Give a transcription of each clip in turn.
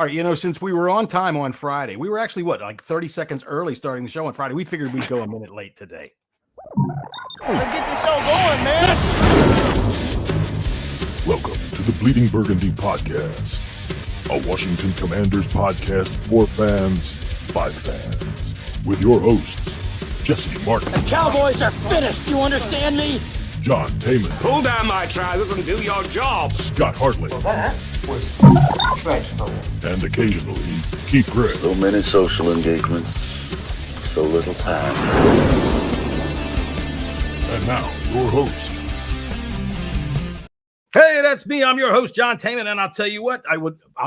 All right, since we were on time on Friday, we were actually, like 30 seconds early starting the show on Friday. We figured we'd go a minute late today. Let's get this show going, man. Welcome to the Bleeding Burgundy Podcast, a Washington Commanders podcast for fans, by fans, with your hosts, Jessy Martin. The Cowboys are finished, you understand me? John Taman. Pull down my trousers and do your job. Scott Hartley. Well, that was dreadful. And occasionally, Keith Gregg. So many social engagements, so little time. And now, your host. Hey, that's me. I'm your host, John Taman, and I'll tell you what, I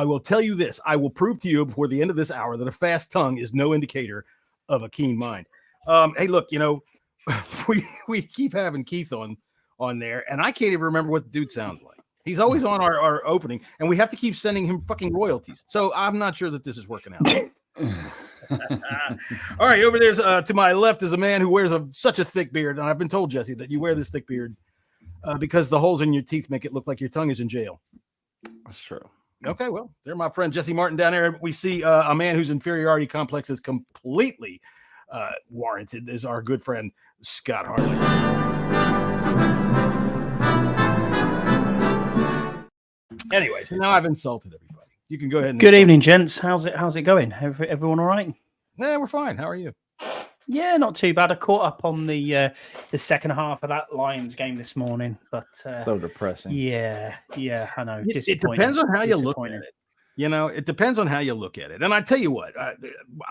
will tell you this. I will prove to you before the end of this hour that a fast tongue is no indicator of a keen mind. Hey, look, we keep having Keith on there, and I can't even remember what the dude sounds like. He's always on our opening, and we have to keep sending him fucking royalties. So I'm not sure that this is working out. All right, over there's to my left is a man who wears such a thick beard, and I've been told, Jesse, that you wear this thick beard because the holes in your teeth make it look like your tongue is in jail. That's true. Okay, well, there my friend Jessy Martin down there. We see a man whose inferiority complex is completely warranted is our good friend Scott Hartley. Anyway, so now I've insulted everybody. You can go ahead and good evening, gents. How's it going? Everyone all right? Yeah, we're fine. How are you? Yeah, not too bad. I caught up on the second half of that Lions game this morning, but so depressing. Yeah, I know. It depends on how you look at it. It depends on how you look at it. And I tell you what,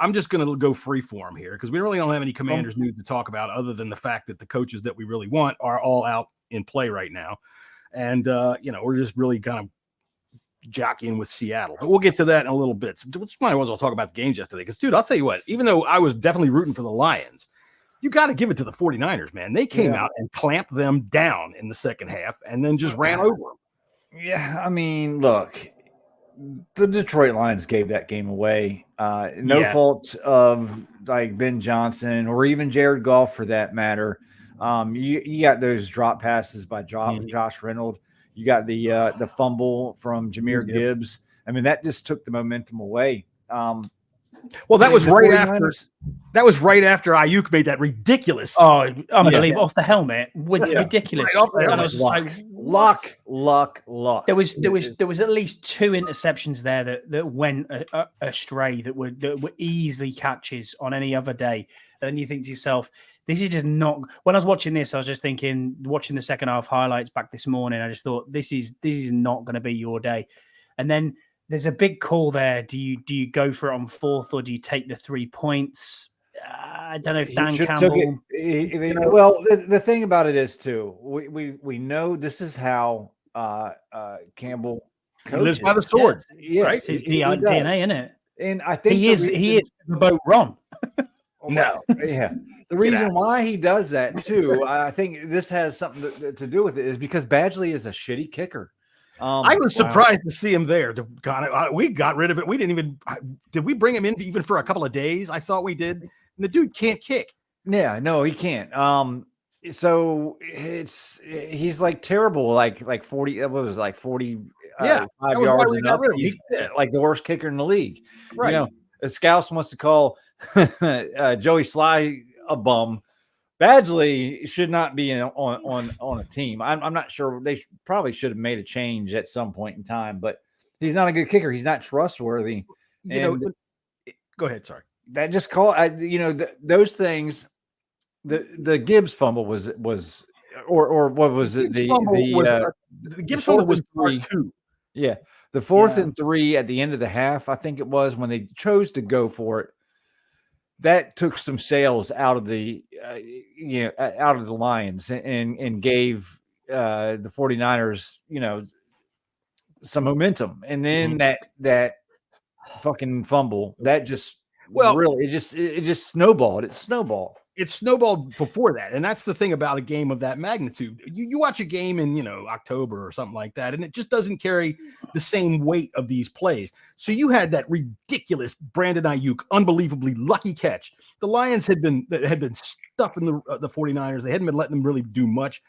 I'm just going to go free form here because we really don't have any Commanders news to talk about other than the fact that the coaches that we really want are all out in play right now. And, we're just really kind of jockeying with Seattle. But we'll get to that in a little bit. So might as well talk about the games yesterday because, dude, I'll tell you what, even though I was definitely rooting for the Lions, you got to give it to the 49ers, man. They came out and clamped them down in the second half and then just ran over them. Yeah, I mean, look, the Detroit Lions gave that game away. No fault of like Ben Johnson or even Jared Goff for that matter. You got those drop passes by Josh Reynolds. You got the fumble from Jahmyr Gibbs. I mean, that just took the momentum away. Well, that was right after. That was right after Ayuk made that ridiculous. Oh, unbelievable! Off the helmet, ridiculous. Right luck. There was at least two interceptions there that went astray that were easy catches on any other day. And you think to yourself, this is just not. When I was watching this, I was just thinking, watching the second half highlights back this morning, I just thought this is not going to be your day. And then there's a big call there. Do you go for it on fourth or do you take the 3 points? I don't know if Dan Campbell. Well, the thing about it is too, we know this is how Campbell lives by the sword. Yeah, right? It's his DNA, isn't it? And I think he is the boat Ron. No, yeah. The reason why he does that too, I think this has something to do with it, is because Badgley is a shitty kicker. I was surprised to see him there. We got rid of it. We didn't even. Did we bring him in even for a couple of days? I thought we did. And the dude can't kick. Yeah, no, he can't. So he's like terrible, like 40. What was it, like 40? 5 yards and up. He's like the worst kicker in the league. Right. Scouse wants to call Joey Sly a bum. Badgley should not be on a team. I'm not sure. They probably should have made a change at some point in time, but he's not a good kicker. He's not trustworthy. Go ahead. Sorry. That just those things. The Gibbs fumble was or what was it? The Gibbs fumble was part 2. Yeah, the 4th and 3 at the end of the half, I think it was, when they chose to go for it. That took some sails out of the out of the Lions and gave the 49ers some momentum. And then that fucking fumble, that just really it just snowballed. It snowballed before that. And that's the thing about a game of that magnitude. You watch a game in, October or something like that, and it just doesn't carry the same weight of these plays. So you had that ridiculous Brandon Ayuk, unbelievably lucky catch. The Lions had been stuffing the 49ers. They hadn't been letting them really do much.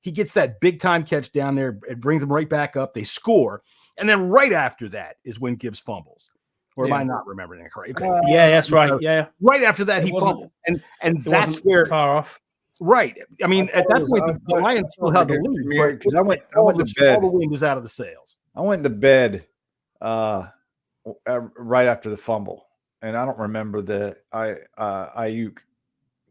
He gets that big time catch down there. It brings them right back up. They score. And then right after that is when Gibbs fumbles. Or am I not remembering it correctly? Okay. Yeah, that's right. Yeah. Right after that, he fumbled. And that's where far off. Right. I mean, at that point, the Lions still have the lead. Because I went to bed. All the wind is out of the sails. I went to bed right after the fumble. And I don't remember the Ayuk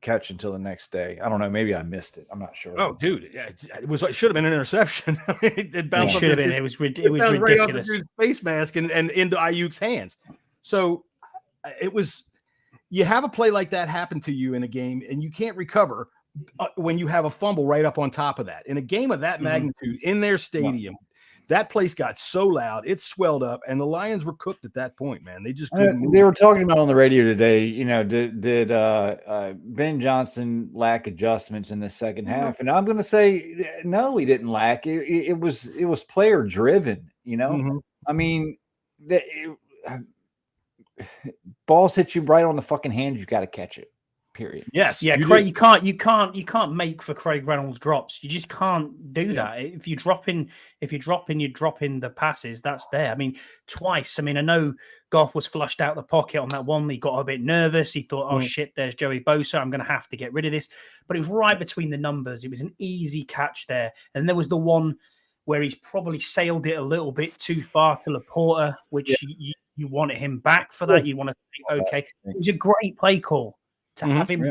catch until the next day. I don't know. Maybe I missed it. I'm not sure. Oh, dude, it should have been an interception. It bounced. It should have been. It was ridiculous. Right off the face mask and into Ayuk's hands. So it was. You have a play like that happen to you in a game, and you can't recover when you have a fumble right up on top of that. In a game of that magnitude in their stadium. That place got so loud, it swelled up, and the Lions were cooked at that point, man. They just couldn't move. They were talking about on the radio today, did Ben Johnson lack adjustments in the second half? And I'm going to say, no, he didn't lack. It was player driven, I mean, balls hit you right on the fucking hand, you got to catch it. Period. Yes. Yeah, Craig, you can't make for Craig Reynolds drops. You just can't do that. If you're dropping the passes, that's there. I mean, twice. I mean, I know Goff was flushed out the pocket on that one. He got a bit nervous. He thought, oh shit, there's Joey Bosa. I'm going to have to get rid of this. But it was right between the numbers. It was an easy catch there. And there was the one where he's probably sailed it a little bit too far to Laporta, which you wanted him back for that. You want to say, okay, it was a great play call. To have him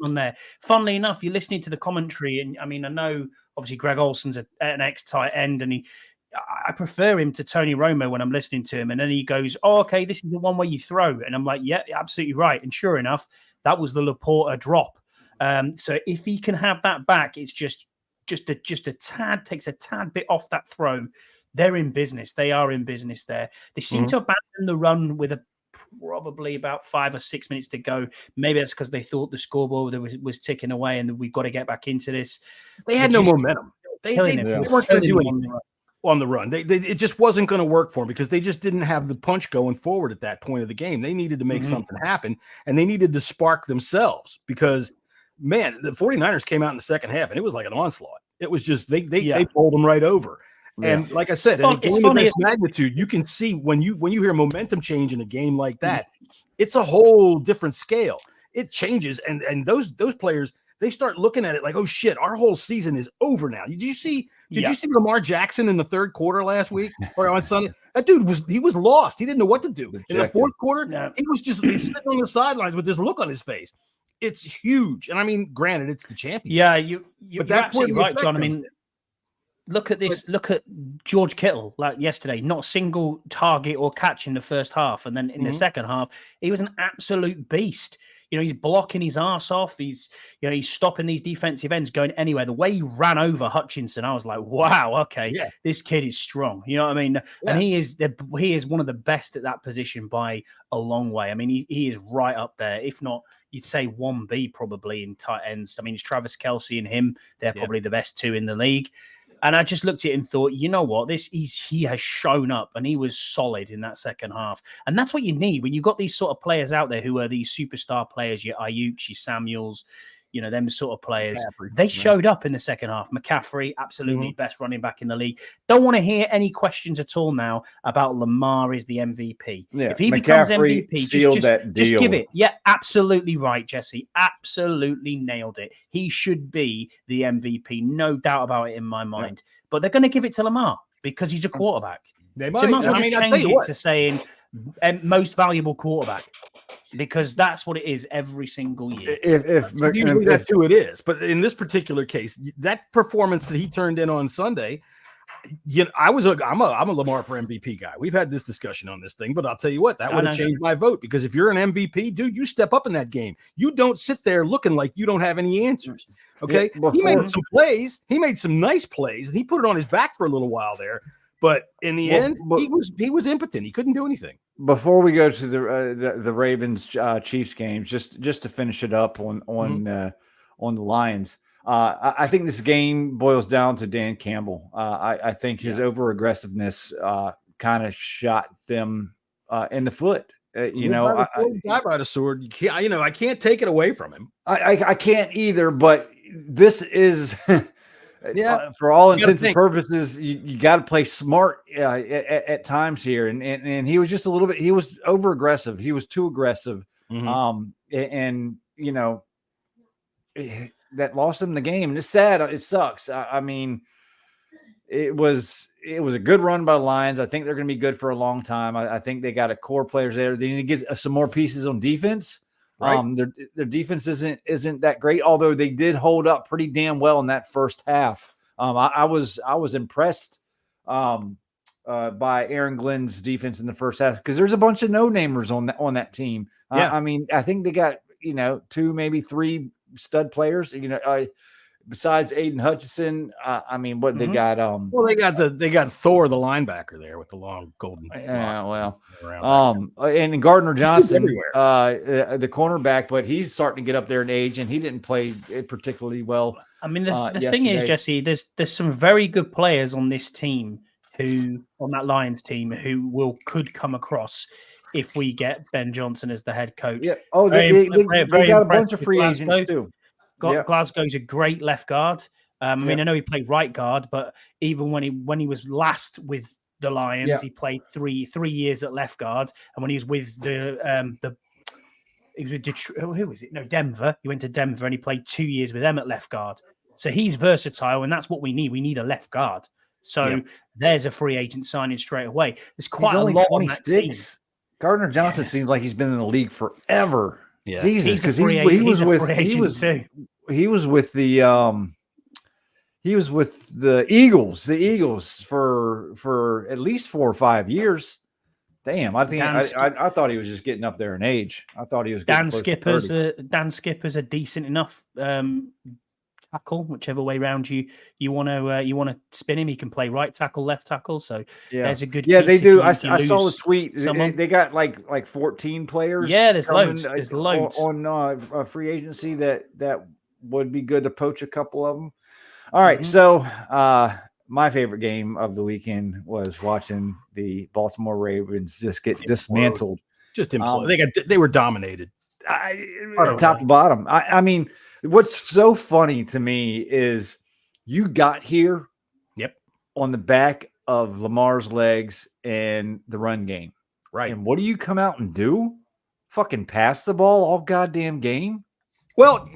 on there. Funnily enough, you're listening to the commentary, and I mean, I know obviously Greg Olson's an ex-tight end, and I prefer him to Tony Romo when I'm listening to him. And then he goes, "Oh, okay, this is the one where you throw," and I'm like, "Yeah, absolutely right." And sure enough, that was the Laporta drop. So if he can have that back, it's just a tad takes a tad bit off that throw. They're in business. They are in business there. They seem to abandon the run with probably about 5 or 6 minutes to go. Maybe that's because they thought the scoreboard was ticking away and we've got to get back into this. They had no momentum. They weren't going to do anything on the run. It just wasn't going to work for them because they just didn't have the punch going forward at that point of the game. They needed to make something happen, and they needed to spark themselves because, man, the 49ers came out in the second half, and it was like an onslaught. It was just they bowled them right over. And like I said, in a game of this magnitude, you can see when you hear momentum change in a game like that, it's a whole different scale. It changes, and those players, they start looking at it like, oh shit, our whole season is over now. Did you see Lamar Jackson in the third quarter last week or on Sunday? That dude was lost. He didn't know what to do. In the fourth quarter, he was just sitting on the sidelines with this look on his face. It's huge. And I mean, granted, it's the champion. Yeah, you're absolutely right, John. I mean, look at this. Look at George Kittle, like yesterday, not a single target or catch in the first half. And then in the second half, he was an absolute beast. He's blocking his ass off. He's stopping these defensive ends going anywhere. The way he ran over Hutchinson, I was like, wow, okay, this kid is strong. You know what I mean? Yeah. And he is one of the best at that position by a long way. I mean, he is right up there. If not, you'd say 1B probably in tight ends. I mean, it's Travis Kelce and him. They're probably the best two in the league. And I just looked at it and thought, you know what? He has shown up, and he was solid in that second half. And that's what you need when you've got these sort of players out there who are these superstar players, your Ayuk, your Samuels, them sort of players. They showed up in the second half. McCaffrey, absolutely best running back in the league. Don't want to hear any questions at all now about Lamar is the MVP. Yeah, if he becomes MVP, just give it. Yeah, absolutely right, Jesse. Absolutely nailed it. He should be the MVP. No doubt about it in my mind. But they're going to give it to Lamar because he's a quarterback. They might. So might as well change it to saying most valuable quarterback. Because that's what it is every single year. Usually that's who it is. But in this particular case, that performance that he turned in on Sunday, I'm a Lamar for MVP guy. We've had this discussion on this thing, but I'll tell you what, that would have changed my vote. Because if you're an MVP, dude, you step up in that game. You don't sit there looking like you don't have any answers. Okay, he made some plays. He made some nice plays, and he put it on his back for a little while there. But in the end, he was impotent. He couldn't do anything. Before we go to the Ravens Chiefs games, just to finish it up on the Lions, I think this game boils down to Dan Campbell. I think his over aggressiveness kind of shot them in the foot. Guy by the sword. I can't take it away from him. I can't either. But this is. For all You gotta intents and think. purposes, you got to play smart at times here. And he was just a little bit. He was over aggressive. He was too aggressive. And you know, that lost him the game. And it's sad. It sucks. I mean, it was a good run by the Lions. I think they're going to be good for a long time. I think they got a core players there. They need to get some more pieces on defense. Right. Their defense isn't that great, although they did hold up pretty damn well in that first half. I was impressed by Aaron Glenn's defense in the first half because there's a bunch of no-namers on that team. I mean, I think they got 2, maybe 3 stud players. Besides Aiden Hutchinson, I mean, what they got? Well, they got Thor, the linebacker, there with the long golden. And Gardner Johnson, the cornerback, but he's starting to get up there in age, and he didn't play particularly well. I mean, the thing is, Jesse, there's some very good players on this team on that Lions team who could come across if we get Ben Johnson as the head coach. Yeah. Oh, they got a bunch of free agents too. Glasgow's a great left guard. I mean, I know he played right guard, but even when he was last with the Lions, he played three years at left guard. And when he was with he was with Detroit, who was it? No, Denver. He went to Denver and he played 2 years with them at left guard. So he's versatile, and that's what we need. We need a left guard. So there's a free agent signing straight away. There's quite a lot on that team. Gardner Johnson seems like he's been in the league forever. Yeah. Jesus, because he was with the Eagles for at least 4 or 5 years. Damn, I thought he was just getting up there in age. I thought he was Dan Skipper's a decent enough tackle, whichever way around you want to spin him. He can play right tackle, left tackle. So there's a good. Yeah, they do. I saw the tweet. They got like 14 players. Yeah, there's loads. There's loads on free agency that would be good to poach a couple of them. All right, so my favorite game of the weekend was watching the Baltimore Ravens just get dismantled. Just imploded. They were dominated. Top to bottom. I mean, what's so funny to me is you got here on the back of Lamar's legs and the run game. Right. And what do you come out and do? Fucking pass the ball all goddamn game? Well,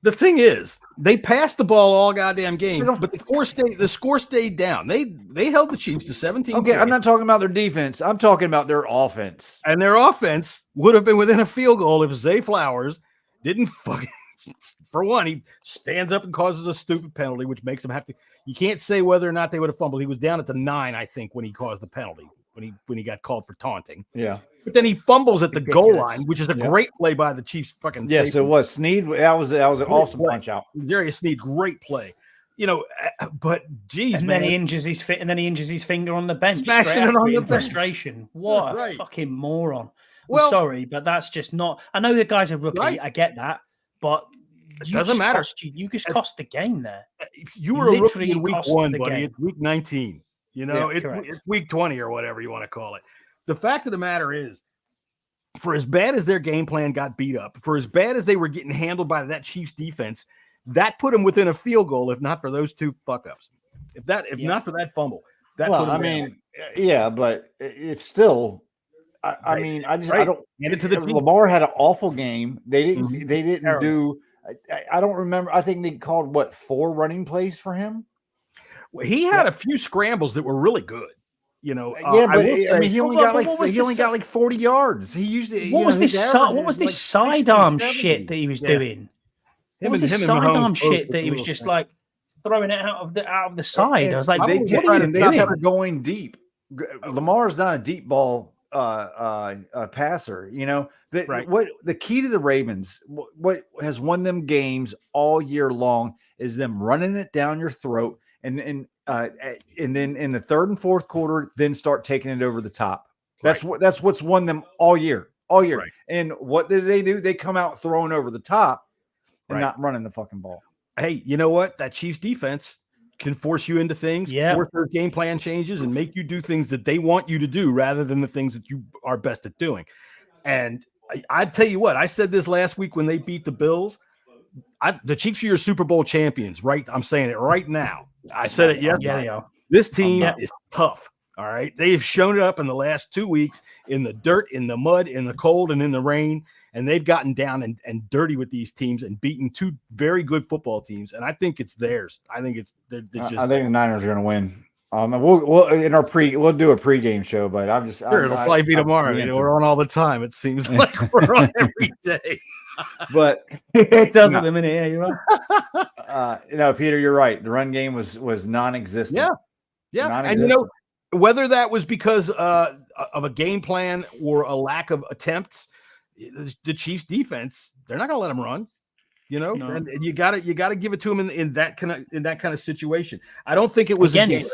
the thing is, they passed the ball all goddamn game, but the score stayed down. They held the Chiefs to 17. Okay, I'm not talking about their defense. I'm talking about their offense. And their offense would have been within a field goal if Zay Flowers didn't fucking. For one, he stands up and causes a stupid penalty, which makes him have to. You can't say whether or not they would have fumbled. He was down at the 9, I think, when he caused the penalty. When he got called for taunting. Yeah. But then he fumbles at the goal line, which is a great play by the Chiefs fucking Yes, safety. It was. Snead, that was an awesome punch out. Darius Snead, great play. But geez, and man. Then he injures his finger on the bench. Smashing it on the bench. Frustration. What a fucking moron. Well, I'm sorry, but that's just not. I know the guy's a rookie. Right. I get that. But it doesn't matter. You just cost the game there. You were a rookie in week 1, buddy. It's week 19. It's week 20 or whatever you want to call it. The fact of the matter is, for as bad as their game plan got beat up, for as bad as they were getting handled by that Chiefs defense, that put them within a field goal, if not for those 2 fuck-ups. If not for that fumble. But it's still I don't hand it to the Lamar had an awful game. They didn't do I don't remember. I think they called 4 running plays for him. He had a few scrambles that were really good. He only got like 40 yards. He usually what was this sidearm shit that he was doing? What was this sidearm shit that he was just like throwing it out of the side? I was like, they kept going deep. Lamar's not a deep ball passer. What the key to the Ravens, what has won them games all year long is them running it down your throat and then in the third and fourth quarter, then start taking it over the top. That's what's won them all year. Right. And what did they do? They come out throwing over the top and not running the fucking ball. Hey, you know what? That Chiefs defense can force you into things, force their game plan changes, and make you do things that they want you to do rather than the things that you are best at doing. And I tell you what, I said this last week when they beat the Bills. the Chiefs are your Super Bowl champions, right? I'm saying it right now. I said it yesterday. Yeah, they are. This team is tough. All right. They've shown it up in the last 2 weeks in the dirt, in the mud, in the cold, and in the rain. And they've gotten down and dirty with these teams and beaten 2 very good football teams. And I think it's theirs. I think they're just. I think the Niners are going to win. We'll in our we'll do a pregame show, but I'm just sure it'll probably be tomorrow. We're on all the time. It seems like we're on every day. But it does at the minute. Yeah, you're right. Peter, you're right. The run game was non-existent. Yeah. Non-existent. And whether that was because of a game plan or a lack of attempts, the Chiefs defense, they're not going to let them run. No. And you got to give it to them in that kind of situation. I don't think it was again. A game.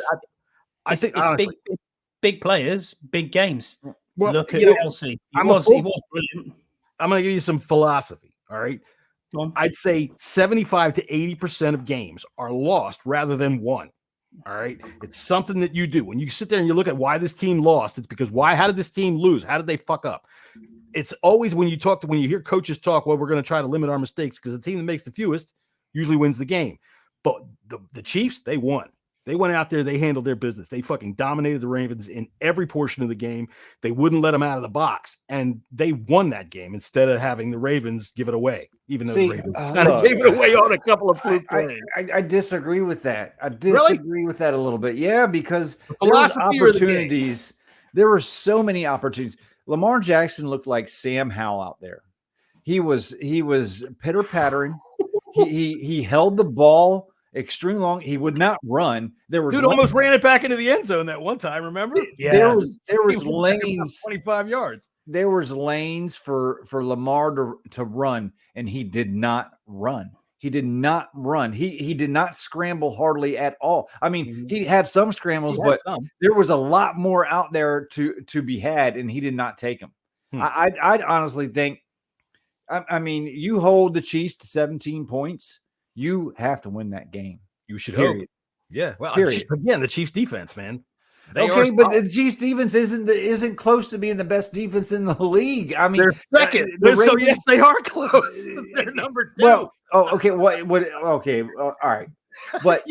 I think it's big players, big games. Well, look at Kelsey. He was brilliant. I'm going to give you some philosophy. All right. I'd say 75 to 80% of games are lost rather than won. All right. It's something that you do when you sit there and you look at why this team lost. It's because how did this team lose? How did they fuck up? It's always when you hear coaches talk, well, we're going to try to limit our mistakes because the team that makes the fewest usually wins the game. But the Chiefs, they won. They went out there. They handled their business. They fucking dominated the Ravens in every portion of the game. They wouldn't let them out of the box. And they won that game instead of having the Ravens give it away, even though the Ravens kind of gave it away on a couple of fluke plays. I disagree with that. I disagree with that a little bit. Yeah, because there was opportunities. There were so many opportunities. Lamar Jackson looked like Sam Howell out there. He was pitter-pattering. He held the ball extremely long. He would not run. Dude almost ran it back into the end zone that one time. Remember? Yeah. There was lanes 25 yards. There was lanes for Lamar to run, and he did not run. He did not run. He did not scramble hardly at all. I mean, he had some scrambles, but there was a lot more out there to be had, and he did not take them. I'd honestly think. I mean, you hold the Chiefs to 17 points, you have to win that game. You should hope. Yeah. Well, again, the Chiefs defense, man. Okay, but the Chiefs defense isn't close to being the best defense in the league. I mean, they're second. So yes, they are close. They're number 2. Well, okay. What? Okay. All right. But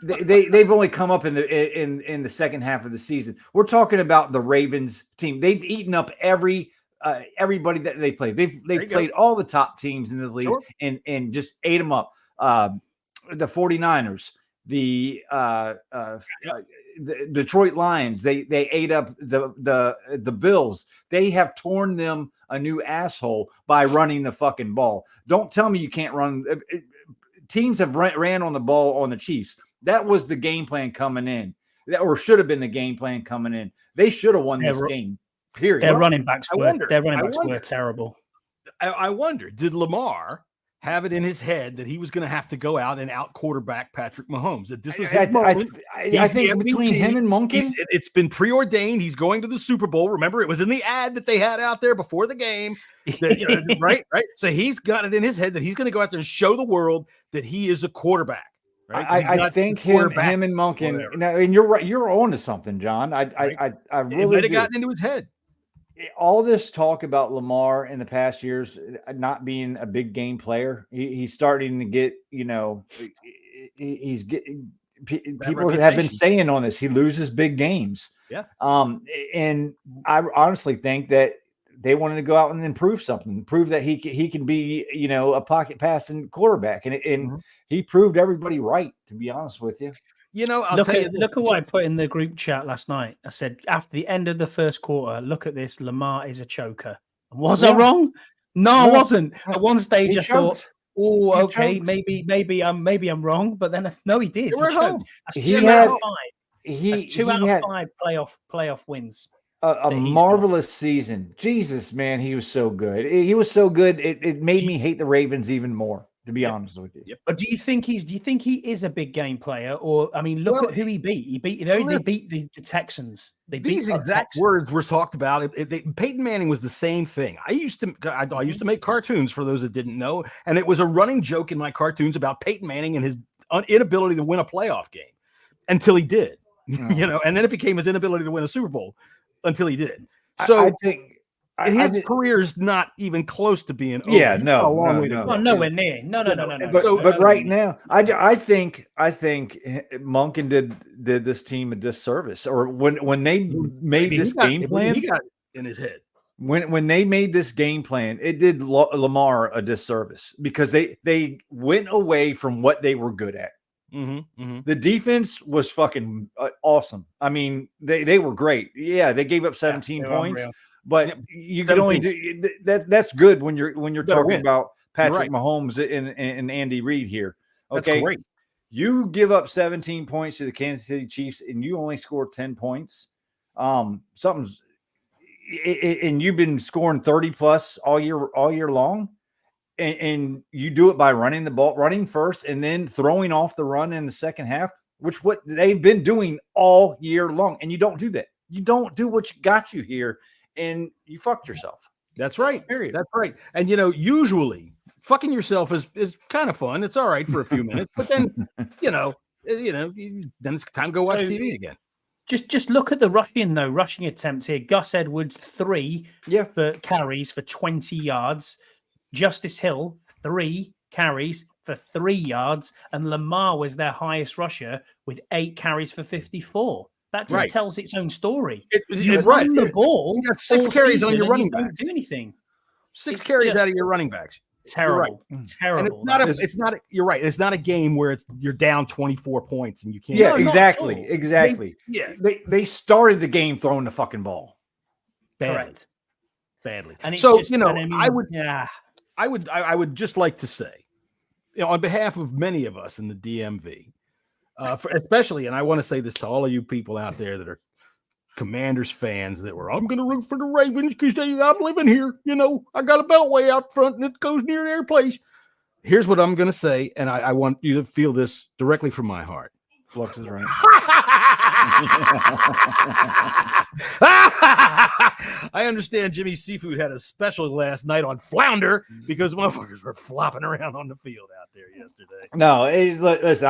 they've only come up in the second half of the season. We're talking about the Ravens team. They've eaten up everybody that they played. They've played all the top teams in the league and just ate them up. The 49ers, the Detroit Lions, they ate up the Bills. They have torn them a new asshole by running the fucking ball. Don't tell me you can't run. Teams have ran on the ball on the Chiefs. That was the game plan coming in. Or should have been the game plan coming in. They should have won this game. Period. Their running backs were terrible. I wonder, did Lamar have it in his head that he was going to have to go out and out quarterback Patrick Mahomes? That this was his moment. I think between him and Monken, it's been preordained. He's going to the Super Bowl. Remember, it was in the ad that they had out there before the game. Right. So he's got it in his head that he's going to go out there and show the world that he is a quarterback. Right? I think him and Monken. And you're right. You're on to something, John. I really might have gotten into his head. All this talk about Lamar in the past years not being a big game player, he's starting to get, he's getting people have been saying on this, he loses big games. Yeah. And I honestly think that they wanted to go out and improve something, prove that he can be, a pocket passing quarterback. And he proved everybody right, to be honest with you. Look at what I put in the group chat last night. I said, after the end of the first quarter, look at this. Lamar is a choker. Was I wrong? No, I wasn't. At one stage, I thought, oh, okay, maybe I'm wrong. But then, no, he did. He had 2 out of 5 playoff wins. A marvelous season. Jesus, man, he was so good. He was so good. It made me hate the Ravens even more, to be honest with you. Yep. But do you think he is a big game player? Or I mean, look at who he beat. They beat the Texans. These exact words were talked about. Peyton Manning was the same thing. I used to make cartoons for those that didn't know, and it was a running joke in my cartoons about Peyton Manning and his inability to win a playoff game until he did. And then it became his inability to win a Super Bowl until he did. So his career is not even close to being over. Yeah, He's got a no, long no, way to no. go. Oh, nowhere near. No. But right now, I think Monken did this team a disservice. Or when they made this game plan, he got in his head. When they made this game plan, it did Lamar a disservice because they went away from what they were good at. The defense was fucking awesome. I mean, they were great. Yeah, they gave up 17 points, but you can only do that. That's good when you're talking about Patrick Mahomes and Andy Reid here. Okay, that's great. You give up 17 points to the Kansas City Chiefs, and you only score 10 points. Something's and you've been scoring 30 plus all year long. And you do it by running the ball, running first, and then throwing off the run in the second half, which what they've been doing all year long. And you don't do that. You don't do what got you here, and you fucked yourself. That's right. Period. That's right. And usually fucking yourself is kind of fun. It's all right for a few minutes, but then then it's time to go watch TV again. Just look at the rushing attempts here. Gus Edwards 3 for carries for 20 yards. Justice Hill 3 carries for 3 yards, and Lamar was their highest rusher with 8 carries for 54. That just tells its own story. You run the ball. You got 6 carries on your running back. Don't do anything. 6 carries out of your running backs. Terrible. Right. Terrible. You're right. It's not a game where you're down 24 points and you can't. Yeah, exactly. They started the game throwing the fucking ball. Badly. And so just, I would just like to say, on behalf of many of us in the DMV, especially, and I want to say this to all of you people out there that are Commanders fans I'm going to root for the Ravens because I'm living here. I got a beltway out front and it goes near their place. Here's what I'm going to say, and I want you to feel this directly from my heart. Flux is right. I understand Jimmy Seafood had a special last night on Flounder because motherfuckers were flopping around on the field out there yesterday. No, listen,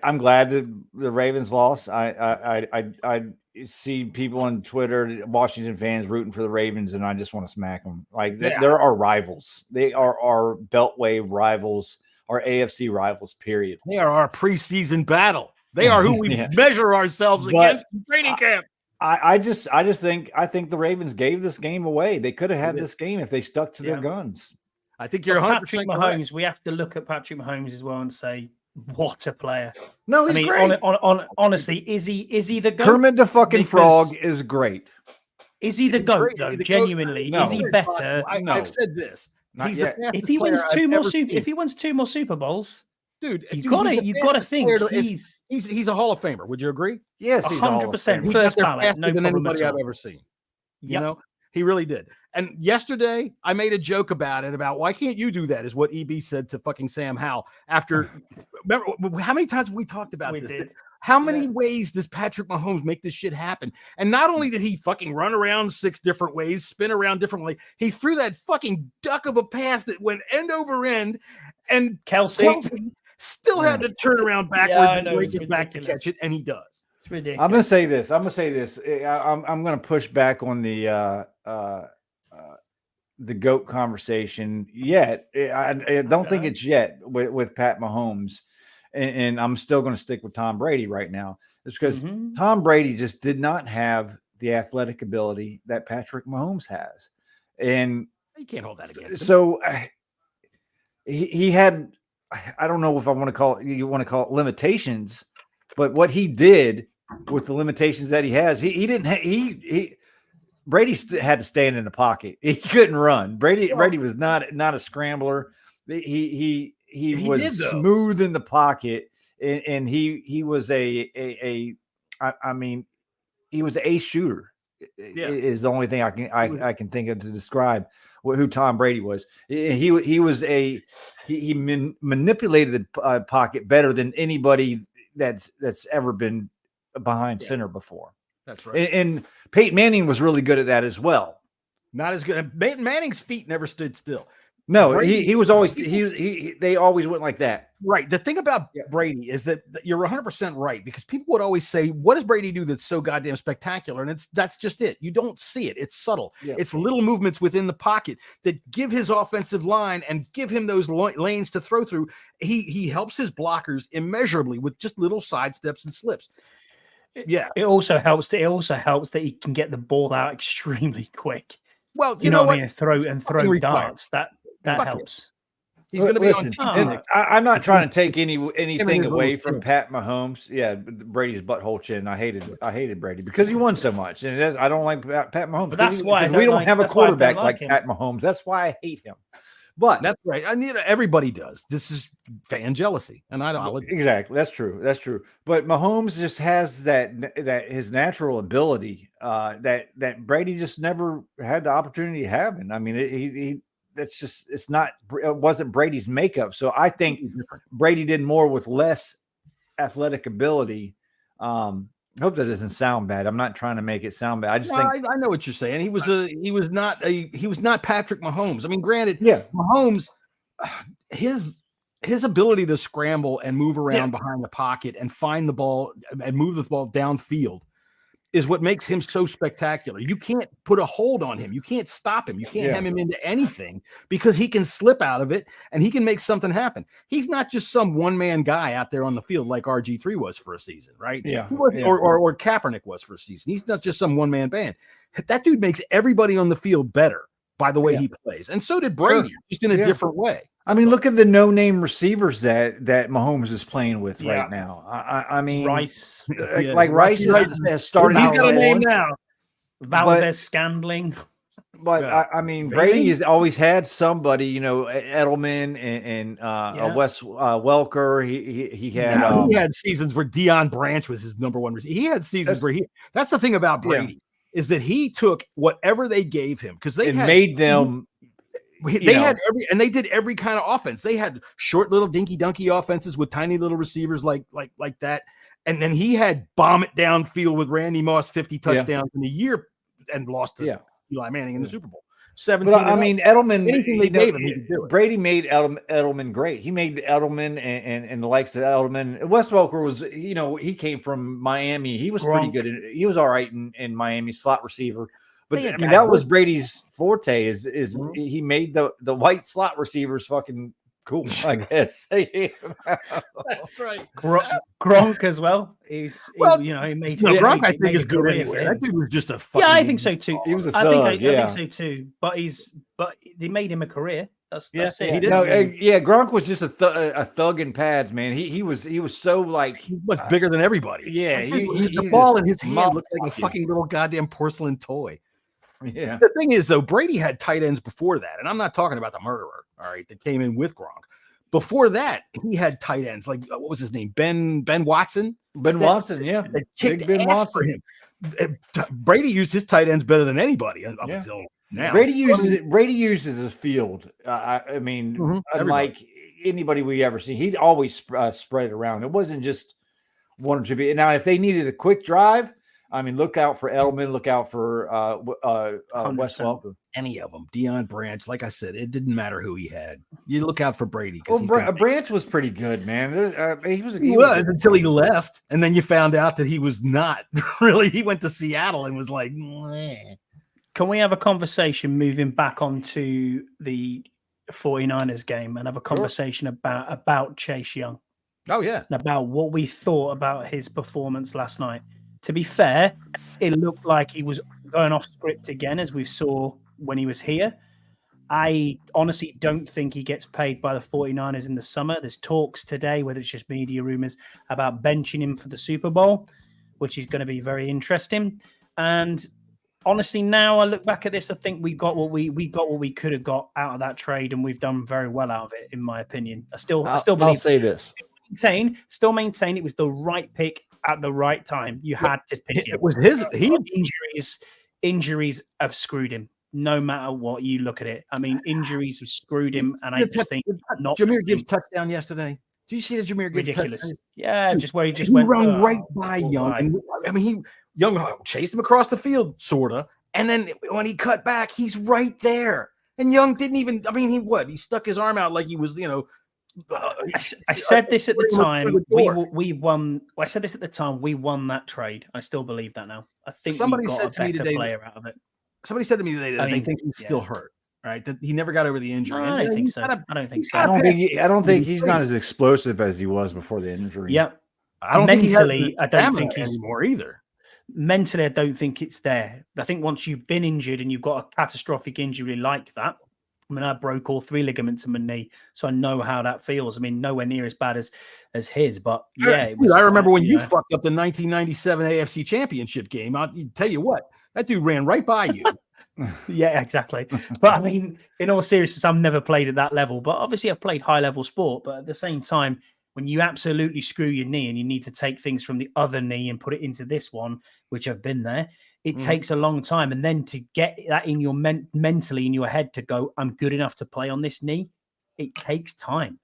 I'm glad that the Ravens lost. I see people on Twitter, Washington fans rooting for the Ravens, and I just want to smack them. They're our rivals. They are our Beltway rivals, our AFC rivals. Period. They are our preseason battle. They are who we measure ourselves against in training camp. I think the Ravens gave this game away. They could have had this game if they stuck to their guns. I think you're 100% Patrick Mahomes. We have to look at Patrick Mahomes as well and say, what a player! No, he's great. Honestly, is he the GOAT? Kermit the fucking Frog is great. Is he the GOAT though? Genuinely, is he better? I've said this. If he wins if he wins 2 more Super Bowls. Dude, you got to think he's a Hall of Famer. Would you agree? Yes, he's 100% first ballot. No than anybody I've ever seen. He really did. And yesterday, I made a joke about why can't you do that? Is what EB said to fucking Sam Howell after. Remember how many times have we talked about this? How many ways does Patrick Mahomes make this shit happen? And not only did he fucking run around 6 different ways, spin around differently, he threw that fucking duck of a pass that went end over end, and Kelsey still had to turn around backwards and break it back to catch it, and he does. It's ridiculous. I'm going to say this. I'm going to push back on the GOAT conversation yet. I don't think it's yet with Pat Mahomes, and I'm still going to stick with Tom Brady right now. It's because Tom Brady just did not have the athletic ability that Patrick Mahomes has, and you can't hold that against him. So he had. I don't know if you want to call it limitations, but what he did with the limitations that he has, Brady had to stand in the pocket. He couldn't run. Brady was not a scrambler. He was smooth in the pocket, and he was he was an ace shooter. Is the only thing I can think of to describe who Tom Brady was. He manipulated the pocket better than anybody that's ever been behind center before. That's right. And Peyton Manning was really good at that as well. Not as good. Peyton Manning's feet never stood still. No, he was always they always went like that. Right. The thing about Brady is that you're 100% right, because people would always say, what does Brady do that's so goddamn spectacular? And that's just it. You don't see it. It's subtle. Yeah. It's little movements within the pocket that give his offensive line and give him those lanes to throw through. He helps his blockers immeasurably with just little sidesteps and slips. Yeah. It also helps that he can get the ball out extremely quick. Well, you know what I mean? Throw darts. That helps. He's going to be on. I'm not trying to take anything away from Pat Mahomes. Yeah, Brady's butthole chin. I hated Brady because he won so much, and I don't like Pat Mahomes. But that's why we don't have a quarterback like Pat Mahomes. That's why I hate him. But that's right. I mean, everybody does. This is fan jealousy, and I don't exactly. That's true. But Mahomes just has that his natural ability that Brady just never had the opportunity to have. And I mean, it wasn't Brady's makeup. So I think Brady did more with less athletic ability. I hope that doesn't sound bad. I'm not trying to make it sound bad. I just think I know what you're saying. He was not Patrick Mahomes. I mean, granted, Mahomes, his ability to scramble and move around behind the pocket and find the ball and move the ball downfield is what makes him so spectacular. You can't put a hold on him. You can't stop him. You can't hem him into anything because he can slip out of it and he can make something happen. He's not just some one-man guy out there on the field like RG3 was for a season, right? Yeah. Or Kaepernick was for a season. He's not just some one-man band. That dude makes everybody on the field better by the way he plays. And so did Brady, just in a different way. I mean, look at the no-name receivers that Mahomes is playing with right now. I mean, Rice, Rice has started. He's got a name now. Valdez Scandling. But I mean, Brady has always had somebody, Edelman and Wes Welker. He had seasons where Deion Branch was his number one receiver. He had seasons where that's the thing about Brady is that he took whatever they gave him because they made them. They did every kind of offense. They had short little dinky dunky offenses with tiny little receivers like that. And then he had bomb it downfield with Randy Moss 50 touchdowns in a year and lost to Eli Manning in the Super Bowl. 17. I mean, Edelman. Anything they gave him, he could do it. Brady made Edelman great. He made Edelman and the likes of Edelman. Wes Welker was, he came from Miami. He was pretty good. He was all right in Miami, slot receiver. But I mean, that was Brady's forte. Is he made the white slot receivers fucking cool? I guess. That's right. Gronk as well. He made. Gronk, I think, is good anyway. That dude was just a fucking. Yeah, I think so too. He was a thug. I think so too. But they made him a career. That's it. He did. Gronk was just a thug in pads, man. He was so like he was bigger than everybody. Yeah, the ball in his hand looked like a fucking little goddamn porcelain toy. Yeah. The thing is, though, Brady had tight ends before that, and I'm not talking about the murderer. All right, that came in with Gronk. Before that, he had tight ends like what was his name? Ben Watson. Watson, yeah. That kicked ass for him. Brady used his tight ends better than anybody up until now. Brady uses his field. I mean, unlike anybody we ever seen, he'd always spread it around. It wasn't just one or two. Now, if they needed a quick drive. I mean, look out for Edelman. Look out for Wes Welker. Any of them. Deion Branch. Like I said, it didn't matter who he had. You look out for Brady. Branch was pretty good, man. He was until he left. And then you found out that he was not really. He went to Seattle and was like, meh. Can we have a conversation moving back onto the 49ers game and have a conversation about Chase Young? Oh, yeah. And about what we thought about his performance last night. To be fair, it looked like he was going off script again, as we saw when he was here. I honestly don't think he gets paid by the 49ers in the summer. There's talks today, whether it's just media rumors, about benching him for the Super Bowl, which is going to be very interesting. And honestly, now I look back at this, I think we got what we could have got out of that trade, and we've done very well out of it, in my opinion. I still believe. I'll say this. Still maintain it was the right pick at the right time. You had to pick him. It was injuries have screwed him. No matter what you look at it. I mean, injuries have screwed him, and I just think not. Jahmyr Gibbs touchdown yesterday. Did you see the Jahmyr Gibbs ridiculous? Touchdown? Yeah, just where he just went right by Young. Young chased him across the field, sorta, and then when he cut back, he's right there. And Young didn't even. I mean, he stuck his arm out like he was, I said this at the time. We won. I said this at the time. We won that trade. I still believe that now. I think Somebody we got said a to me better today player out of it. Somebody said to me today that they think he's still hurt. Right, that he never got over the injury. No, I don't think so. I don't think so. I don't think he's not as explosive as he was before the injury. Yeah, I don't mentally, I don't think he's anymore either. Mentally, I don't think it's there. I think once you've been injured and you've got a catastrophic injury like that, I mean, I broke all 3 ligaments in my knee, so I know how that feels. I mean, nowhere near as bad as his, but yeah, it was. I remember when you fucked up the 1997 AFC Championship game. I'll tell you what, that dude ran right by you. Yeah, exactly. But I mean, in all seriousness, I've never played at that level, but obviously I've played high level sport. But at the same time, when you absolutely screw your knee and you need to take things from the other knee and put it into this one, which I've been there, it takes a long time. And then to get that in your mentally in your head to go, I'm good enough to play on this knee, it takes time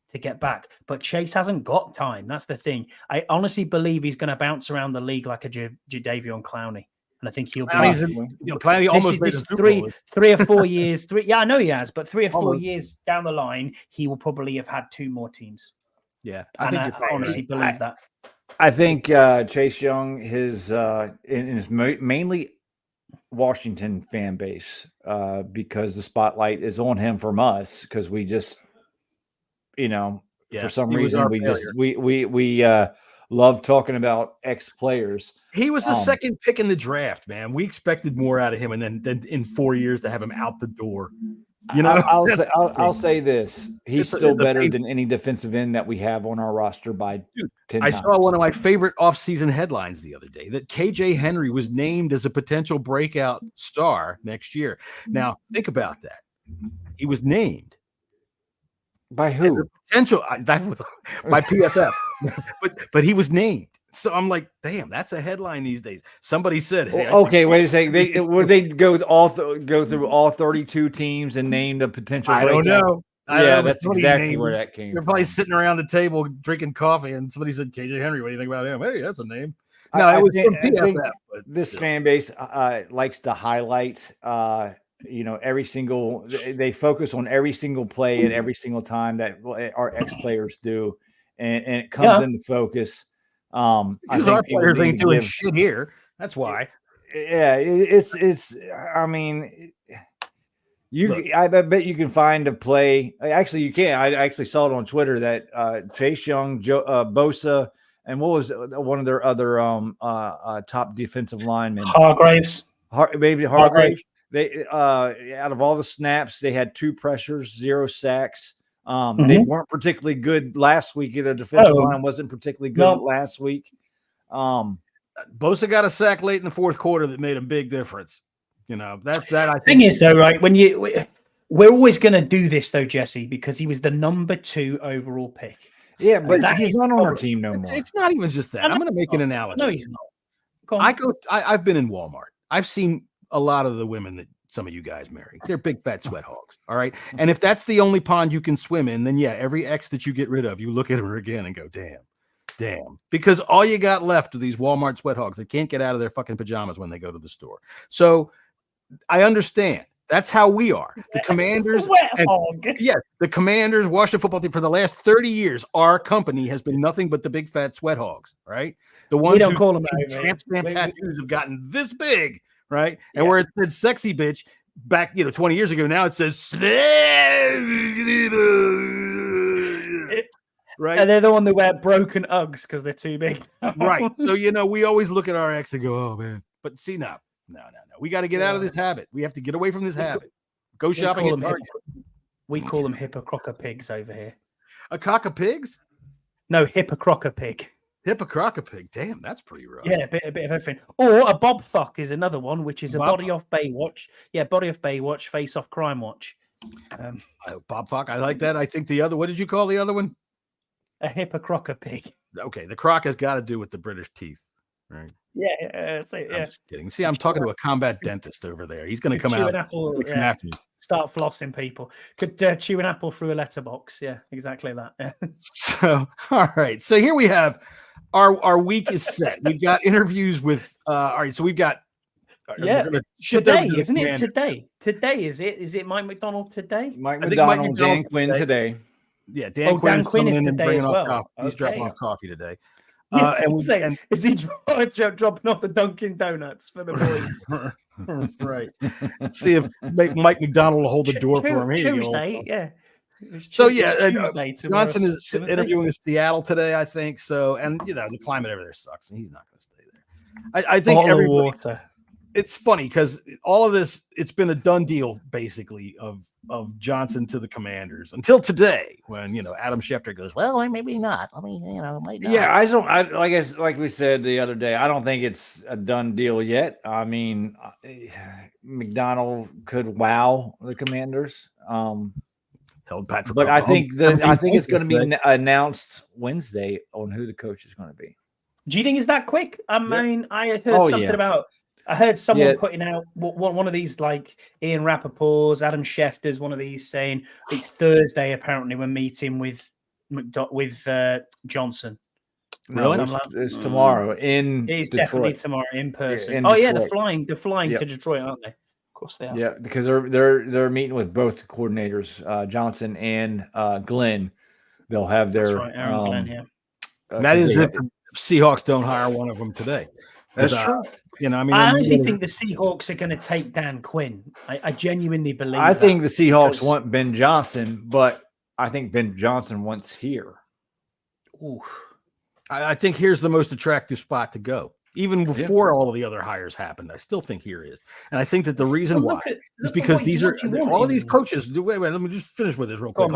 to get back. But Chase hasn't got time. That's the thing. I honestly believe he's going to bounce around the league like a Jadeveon Clowney. And I think he'll be. Clowney almost this 3 or 4 years. Yeah, I know he has, but 3 or 4 years down the line, he will probably have had 2 more teams. Yeah, I honestly believe that. I think Chase Young, his mainly Washington fan base, because the spotlight is on him from us, because we just, for some reason we love talking about ex-players. He was the second pick in the draft, man. We expected more out of him, and then in 4 years to have him out the door. I'll say this: he's still better than any defensive end that we have on our roster by 10 times. I saw one of my favorite offseason headlines the other day that KJ Henry was named as a potential breakout star next year. Now, think about that. He was named by who? Potential that was by PFF, but he was named. So I'm like, damn, that's a headline these days. Somebody said, "Hey, okay, wait a second." Would they go through all 32 teams and name the potential? I don't know. That's exactly where that came. They're probably sitting around the table drinking coffee, and somebody said, "KJ Henry, what do you think about him?" Hey, that's a name. No, it was from PFF. But this fan base likes to highlight. Every single. They focus on every single play and every single time that our ex players do, and it comes into focus. Because our players ain't doing shit here. That's why. Yeah, it's. I mean, I bet you can find a play. Actually, you can. I actually saw it on Twitter that Chase Young, Bosa, and what was one of their other top defensive linemen? Hargraves. Hargraves. They out of all the snaps, they had 2 pressures, 0 sacks. They weren't particularly good last week either. Defensive line wasn't particularly good last week. Bosa got a sack late in the 4th quarter that made a big difference. That I think. Thing is, though, right? When we're always going to do this, though, Jesse, because he was the number 2 overall pick. Yeah, but he's not on our team no more. It's not even just that. I'm going to make an analogy. No, he's not. I've been in Walmart. I've seen a lot of the women that some of you guys marry. They're big fat sweat hogs. All right. And if that's the only pond you can swim in, then yeah, every ex that you get rid of, you look at her again and go, damn. Because all you got left are these Walmart sweat hogs that can't get out of their fucking pajamas when they go to the store. So I understand. That's how we are. The Commanders, the Commanders, Washington football team for the last 30 years, our company has been nothing but the big fat sweat hogs, right? The ones who call them tramp stamp tattoos have gotten this big. Right. And where it said sexy bitch back, 20 years ago, now it says right. And they're the one that wear broken Uggs because they're too big. Right. So, we always look at our ex and go, oh, man. But see, no. We got to get out of this habit. We have to get away from this habit. Go shopping at Target. We call them hippocroca pigs over here. A cock of pigs? No, hippocroca pig. Hippocroca pig. Damn, that's pretty rough. Yeah, a bit of everything. Or a Bob Fuck is another one, which is a body off Baywatch. Yeah, body off Baywatch, face off Crime Watch. Bob Fuck, I like that. I think the other, what did you call the other one? A hippocroca pig. Okay, the croc has got to do with the British teeth, right? Yeah, I'm just kidding. See, I'm talking to a combat dentist over there. He's going to come out and come after me. Start flossing people. Could chew an apple through a letterbox. Yeah, exactly that. Yeah. So, all right. So here we have our week is set. We've got interviews with all right. So we've got Yeah, gonna shift over today, to the isn't it? Commanders. Today is it? Is it Mike McDonald today? Mike I think Mike McDonald, Dan McDonald's Quinn today. Yeah, Dan Dan Quinn's Quinn coming is in and today bringing as off well. coffee. He's dropping Okay. off coffee today. Yeah, And is he dropping off the Dunkin' Donuts for the boys? right. See if Mike McDonald will hold the door for him. Here you go. Tuesday, yeah. So It's Tuesday tomorrow, Johnson is Timothy. interviewing in Seattle today, I think. So, and the climate over there sucks, and he's not going to stay there. I think Bottle of everybody. water. It's funny because all of this, it's been a done deal basically of Johnson to the Commanders until today when Adam Schefter goes, well, maybe not. I mean, might not. Yeah, like we said the other day, I don't think it's a done deal yet. I mean, McDonald could wow the Commanders. Held Patrick, but I think it's going to be today. announced Wednesday on who the coach is going to be. Do you think it's that quick? I mean, I heard someone putting out one of these, like Ian Rappaport's, Adam Schefter's, one of these saying it's Thursday. Apparently, we're meeting with Johnson. No, it's tomorrow in It's Detroit. definitely tomorrow in person. Yeah, they're flying to Detroit, aren't they? Of course they are. Yeah, because they're meeting with both coordinators, Johnson and Glenn. They'll have their Aaron Glenn here. That is if the Seahawks don't hire one of them today. That's true. I honestly think the Seahawks are going to take Dan Quinn. I genuinely believe. I think the Seahawks want Ben Johnson, but I think Ben Johnson wants here. Ooh. I think here's the most attractive spot to go. Even before all of the other hires happened, I still think here is. And I think that the reason why is because these are all of these coaches. Wait, let me just finish with this real quick.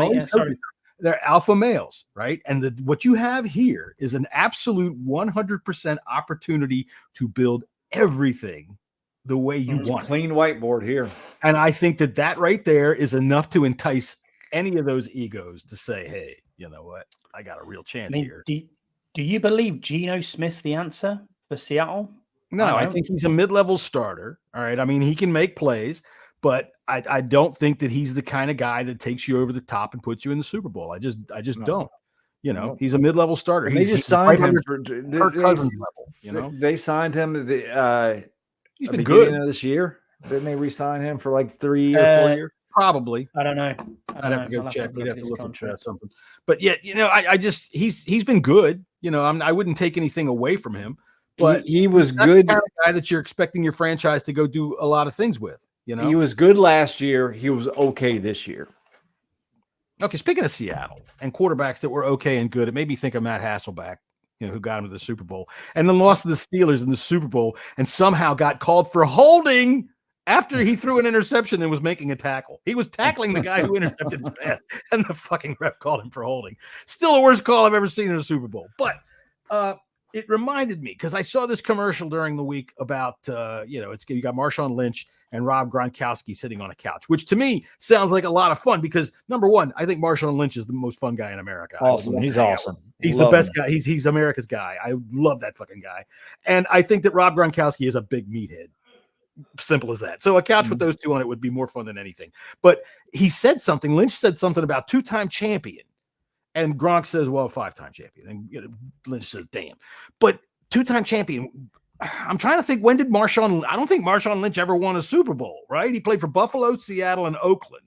They're alpha males, right? And what you have here is an absolute 100% opportunity to build everything the way you want. Clean whiteboard here. And I think that right there is enough to entice any of those egos to say, hey, you know what? I got a real chance here. Do you believe Geno Smith's the answer for Seattle? No, I think he's a mid-level starter. All right. I mean, he can make plays, but I don't think that he's the kind of guy that takes you over the top and puts you in the Super Bowl. I just don't. He's a mid-level starter. They just signed him for Kirk Cousins level. They signed him he's been beginning good of this year. Didn't they re-sign him for like 3 or 4 years? Probably. I don't know. I'd have to go check. We'd have to look at something. But yeah, I just he's been good. I wouldn't take anything away from him. But he was good. The kind of guy that you're expecting your franchise to go do a lot of things with. He was good last year. He was okay this year. Okay, speaking of Seattle and quarterbacks that were okay and good, it made me think of Matt Hasselbeck, who got him to the Super Bowl and then lost to the Steelers in the Super Bowl and somehow got called for holding after he threw an interception and was making a tackle. He was tackling the guy who intercepted his pass, and the fucking ref called him for holding. Still the worst call I've ever seen in a Super Bowl. But it reminded me, because I saw this commercial during the week about, you got Marshawn Lynch and Rob Gronkowski sitting on a couch, which to me sounds like a lot of fun because, number one, I think Marshawn Lynch is the most fun guy in America. Awesome. He's awesome. He's the best guy. He's America's guy. I love that fucking guy. And I think that Rob Gronkowski is a big meathead. Simple as that. So a couch with those two on it would be more fun than anything. But Lynch said something about 2-time champion. And Gronk says, well, 5-time champion. And Lynch says, damn. But 2-time champion, I'm trying to think, when did I don't think Marshawn Lynch ever won a Super Bowl, right? He played for Buffalo, Seattle, and Oakland,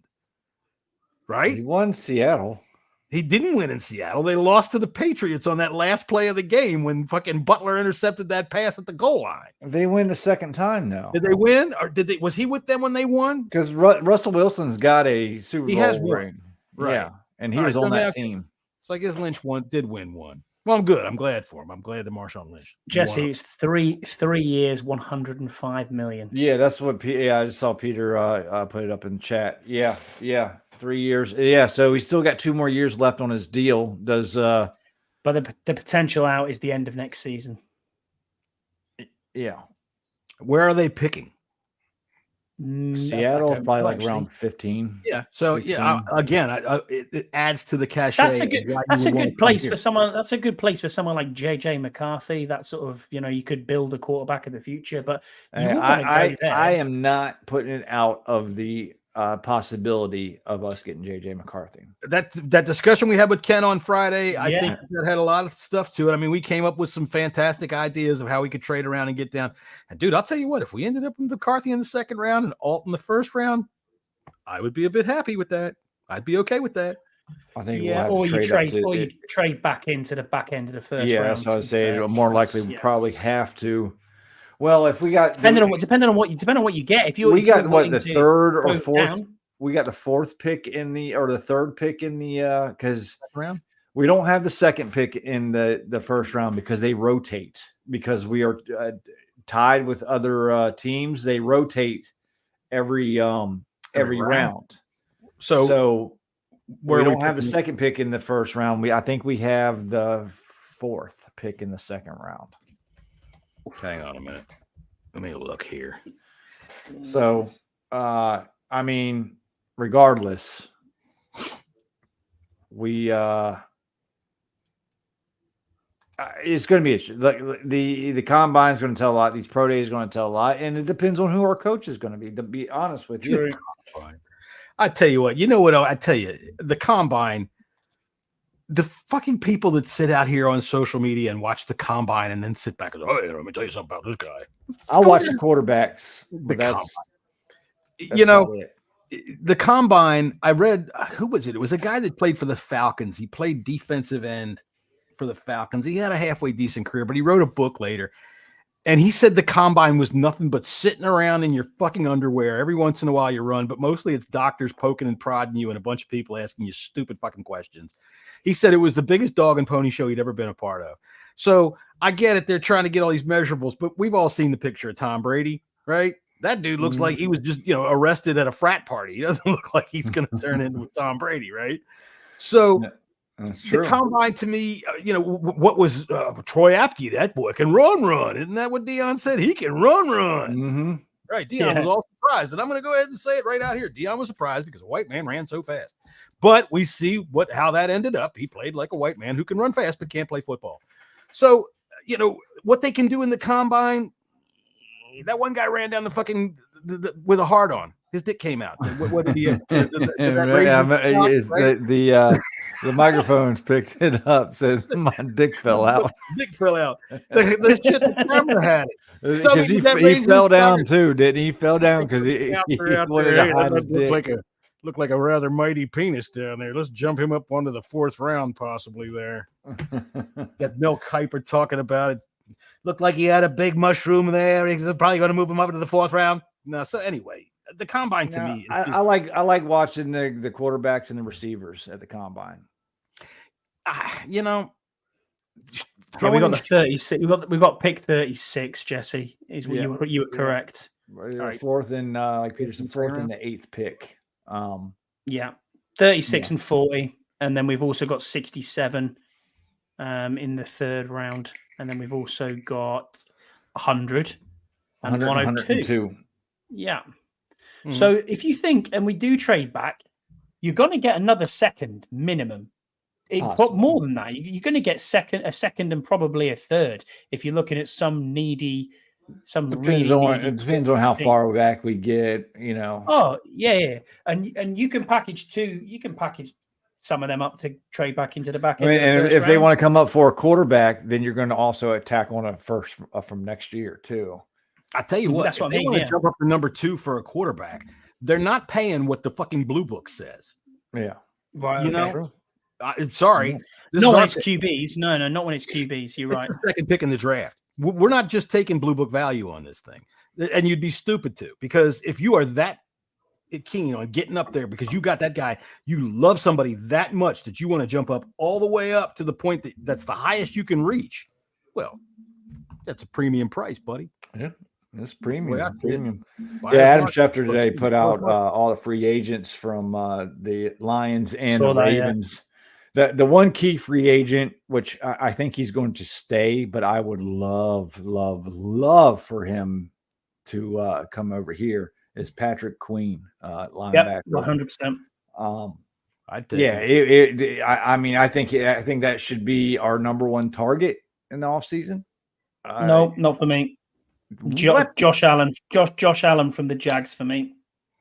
right? He won Seattle. He didn't win in Seattle. They lost to the Patriots on that last play of the game when fucking Butler intercepted that pass at the goal line. They win the second time now. Did they win? Or was he with them when they won? Because Russell Wilson's got a Super Bowl ring. Right. Yeah. And he was on that team. So I guess Lynch did win one. Well, I'm good. I'm glad for him. I'm glad that Marshawn Lynch. Jesse, it's 3 years, 105 million. Yeah, that's what. I just saw Peter put it up in the chat. Yeah. 3 years. Yeah, so he's still got 2 more years left on his deal. But the potential out is the end of next season. Yeah. Where are they picking? Seattle is probably like around 15. Yeah. So 16. It adds to the cachet. That's a good place for someone. That's a good place for someone like JJ McCarthy. That sort of, you could build a quarterback of the future. But I am not putting it out of the possibility of us getting JJ McCarthy. That discussion we had with Ken on Friday, I think that had a lot of stuff to it. I mean, we came up with some fantastic ideas of how we could trade around and get down. And dude, I'll tell you what, if we ended up with McCarthy in the second round and Alt in the first round, I would be a bit happy with that. I'd be okay with that. I think you trade back into the back end of the first round. Yeah, that's what I was saying. More likely we probably have to. Well, if we got depending on what you get. If we got the third or fourth, we got the fourth pick in the or the third pick in the because round. We don't have the second pick in the first round because they rotate because we are tied with other teams. They rotate every round. So we don't have the second pick in the first round. I think we have the fourth pick in the second round. Hang on a minute. Let me look here. So, I mean, regardless, we it's going to be the combine is going to tell a lot. These pro days are going to tell a lot, and it depends on who our coach is going to be. To be honest with you, I tell you what. You know what? I tell you, the combine. The fucking people that sit out here on social media and watch the combine and then sit back and go, "Oh, let me tell you something about this guy." I'll watch the quarterbacks, but that's the combine. I read who was it? It was a guy that played for the Falcons. He played defensive end for the Falcons. He had a halfway decent career, but he wrote a book later. And he said the combine was nothing but sitting around in your fucking underwear. Every once in a while you run, but mostly it's doctors poking and prodding you and a bunch of people asking you stupid fucking questions. He said it was the biggest dog and pony show he'd ever been a part of. So I get it. They're trying to get all these measurables, but we've all seen the picture of Tom Brady, right? That dude looks like he was just, arrested at a frat party. He doesn't look like he's going to turn into Tom Brady, right? So that's true. The combine to me, what was Troy Apke? That boy can run. Isn't that what Deion said? He can run. Mm-hmm. Right. Deion was all surprised. And I'm going to go ahead and say it right out here. Deion was surprised because a white man ran so fast. But we see how that ended up. He played like a white man who can run fast but can't play football. So, what they can do in the combine, that one guy ran down the fucking with a heart on. His dick came out. What did he? The microphones picked it up. Said my dick fell out. Dick fell out. The shit the camera had it. Because he fell down too, didn't he? He fell down because he wanted to hide his dick. Looked like a rather mighty penis down there. Let's jump him up onto the fourth round, possibly there. Got Mel Kiper talking about it. Looked like he had a big mushroom there. He's probably going to move him up into the fourth round. No, so anyway, the combine to me, I like watching the quarterbacks and the receivers at the combine. We got 36. We got pick 36. Jesse, you were correct. Right. Fourth and like Peterson, fourth and the eighth pick. 36 and 40, and then we've also got 67 in the third round, and then we've also got 100 and 102. Yeah. Mm-hmm. So if you think, and we do trade back, you're going to get another second minimum. More than that, you're going to get a second, and probably a third if you're looking at some needy. It depends on how far back we get, Oh yeah, and you can package two. You can package some of them up to trade back into the back end. And if they want to come up for a quarterback, then you're going to also attack on a first from next year too. I tell you what, that's what I mean. They want to jump up to number 2 for a quarterback. They're not paying what the fucking blue book says. Yeah, right. I'm sorry. Not when it's QBs. No, not when it's QBs. You're right. It's the second pick in the draft. We're not just taking blue book value on this thing. And you'd be stupid to, because if you are that keen on getting up there because you got that guy, you love somebody that much that you want to jump up all the way up to the point that's the highest you can reach. Well, that's a premium price, buddy. Yeah. That's premium. Yeah, Adam Schefter today put out all the free agents from the Lions and the Ravens. The one key free agent, which I think he's going to stay, but I would love for him to come over here, is Patrick Queen, linebacker. 100%. I think that should be our number one target in the offseason. No, not for me. Josh Allen from the Jags for me.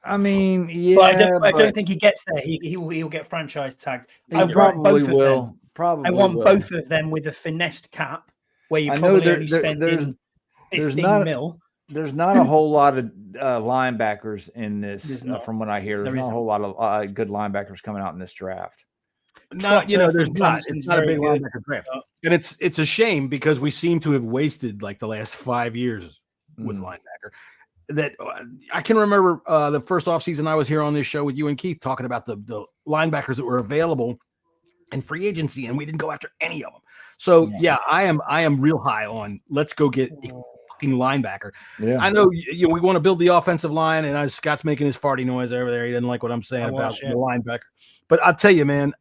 I mean, yeah, but I don't think he gets there. He'll get franchise tagged. He probably will. I want both of them with a finessed cap, where you probably only spending 15 mil. There's not a whole lot of linebackers in this, from what I hear. There's not a whole lot of good linebackers coming out in this draft. No, there's not. It's not a big linebacker draft, and it's a shame because we seem to have wasted like the last 5 years with linebacker. That I can remember the first offseason I was here on this show with you and Keith talking about the linebackers that were available in free agency, and we didn't go after any of them. So I am real high on let's go get a fucking linebacker. Yeah. I know we want to build the offensive line, and Scott's making his farty noise over there. He doesn't like what I'm saying about the linebacker. But I'll tell you, man,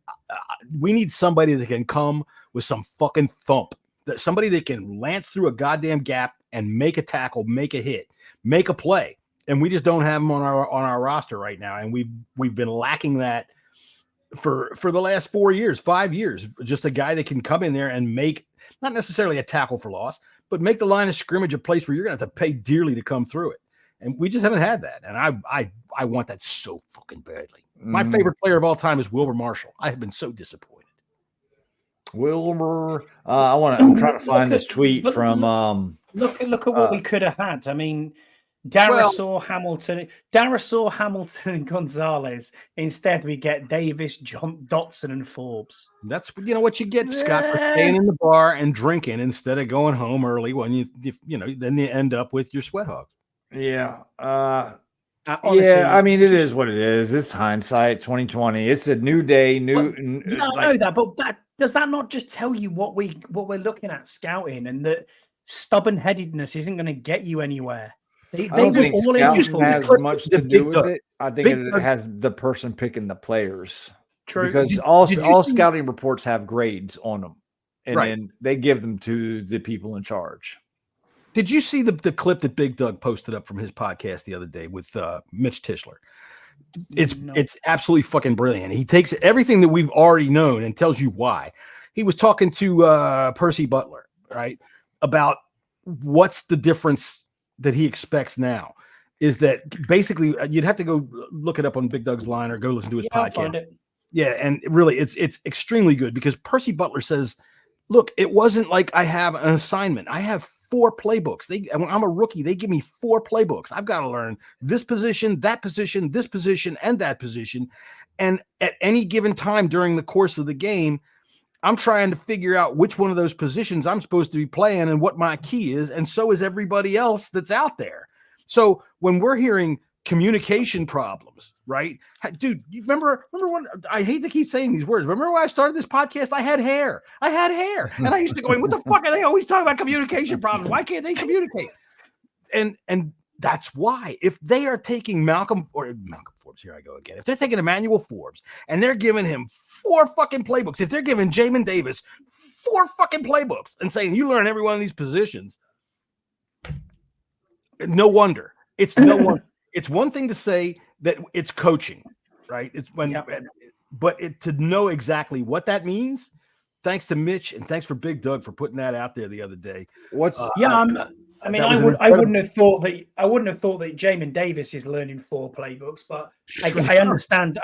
we need somebody that can come with some fucking thump. Somebody that can lance through a goddamn gap and make a tackle, make a hit, make a play. And we just don't have them on our roster right now. And we've been lacking that for the last 5 years. Just a guy that can come in there and make not necessarily a tackle for loss, but make the line of scrimmage a place where you're gonna have to pay dearly to come through it. And we just haven't had that. And I want that so fucking badly. My favorite player of all time is Wilbur Marshall. I have been so disappointed. Wilbur, I'm trying to find this tweet from. Look at what we could have had. I mean, Darasaur, Hamilton, and Gonzalez. Instead, we get Davis, Dotson, and Forbes. That's what you get, Scott, for staying in the bar and drinking instead of going home early. When then you end up with your sweat hogs. Yeah. Honestly, I mean, it is what it is. It's hindsight 2020. It's a new day, I know that, but does that not just tell you what we're looking at scouting, and that stubborn-headedness isn't going to get you anywhere? I don't think scouting has much to do with it. I think it has the person picking the players. True. Because all scouting reports have grades on them, and then they give them to the people in charge. Did you see the clip that Big Doug posted up from his podcast the other day with Mitch Tischler? It's absolutely fucking brilliant. He takes everything that we've already known and tells you why. He was talking to Percy Butler, right, about what's the difference that he expects now. Is that basically you'd have to go look it up on Big Doug's line or go listen to his podcast. I'll find it. Yeah, and really, it's extremely good because Percy Butler says, look, it wasn't like I have an assignment. I have 4 playbooks. When I'm a rookie, they give me 4 playbooks. I've got to learn this position, that position, this position, and that position. And at any given time during the course of the game, I'm trying to figure out which one of those positions I'm supposed to be playing and what my key is. And so is everybody else that's out there. So when we're hearing communication problems, right? Dude, you remember when I hate to keep saying these words. Remember when I started this podcast? I had hair. And I used to go, what the fuck are they always talking about communication problems? Why can't they communicate? And that's why. If they are taking Malcolm Forbes, here I go again. If they're taking Emmanuel Forbes and they're giving him 4 fucking playbooks, if they're giving Jamin Davis 4 fucking playbooks and saying you learn every one of these positions, no wonder. It's no wonder. It's one thing to say that it's coaching, right? It's but to know exactly what that means. Thanks to Mitch and thanks for Big Doug for putting that out there the other day. I wouldn't have thought that Jamin Davis is learning 4 playbooks, but I understand